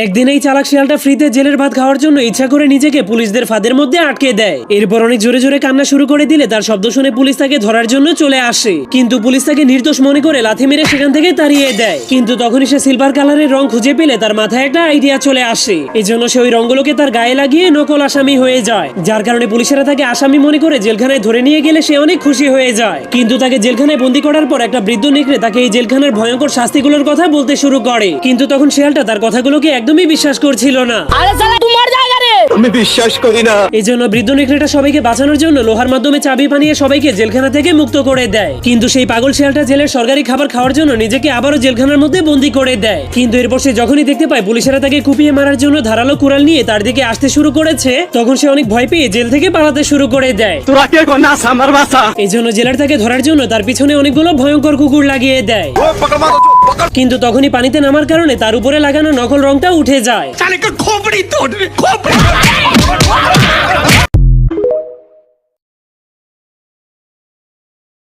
একদিন এই চালাক শিয়ালটা ফ্রিতে জেলের ভাত খাওয়ার জন্য ইচ্ছা করে নিজেকে পুলিশদের ফাঁদের মধ্যে আটকে দেয়। এরপর অনেক জোরে জোরে কান্না শুরু করে দিলে তার শব্দ শুনে পুলিশ তাকে ধরার জন্য চলে আসে, কিন্তু পুলিশ তাকে নির্দোষ মনে করে লাথি মেরে সেখান থেকে তাড়িয়ে দেয়। কিন্তু তখনই সে সিলভার কালারের রং খুঁজে পেলে তার মাথায় একটা আইডিয়া চলে আসে। এই জন্য সে ওই রঙগুলোকে তার গায়ে লাগিয়ে নকল আসামি হয়ে যায়, যার কারণে পুলিশেরা তাকে আসামি মনে করে জেলখানায় ধরে নিয়ে গেলে সে অনেক খুশি হয়ে যায়। কিন্তু তাকে জেলখানায় বন্দি করার পর একটা বৃদ্ধ নেকড়ে তাকে এই জেলখানার ভয়ঙ্কর শাস্তিগুলোর কথা বলতে শুরু করে, কিন্তু তখন শিয়ালটা তার কথাগুলোকে একদমই বিশ্বাস করছিল না। আরে শালা তোমার জায়গা রে, আমি বিশ্বাস করি না। এই জন্য বৃদ্ধ নেকড়েটা সবাইকে বাঁচানোর জন্য লোহার মাধ্যমে চাবি বানিয়ে সবাইকে জেলখানা থেকে মুক্ত করে দেয়। কিন্তু সেই পাগল শিয়ালটা জেলের সরকারি খাবার খাওয়ার জন্য নিজেকে আবারও জেলখানার মধ্যে বন্দি করে দেয়। কিন্তু এরপর সে যখনই দেখতে পায় পুলিশেরা তাকে কুপিয়ে মারার জন্য ধারালো কুড়াল নিয়ে তার দিকে আসতে শুরু করেছে, তখন সে অনেক ভয় পেয়ে জেল থেকে পালাতে শুরু করে দেয়। তোরা কে কোনাস আমার বাসা? এই জন্য জেলার তাকে ধরার জন্য তার পিছনে অনেকগুলো ভয়ঙ্কর কুকুর লাগিয়ে দেয়। কিন্তু তখনই পানিতে নামার কারণে তার উপরে লাগানো নকল রংটা উঠে যায়। সালে কা খোপড়ি তোড় খোপড়ি।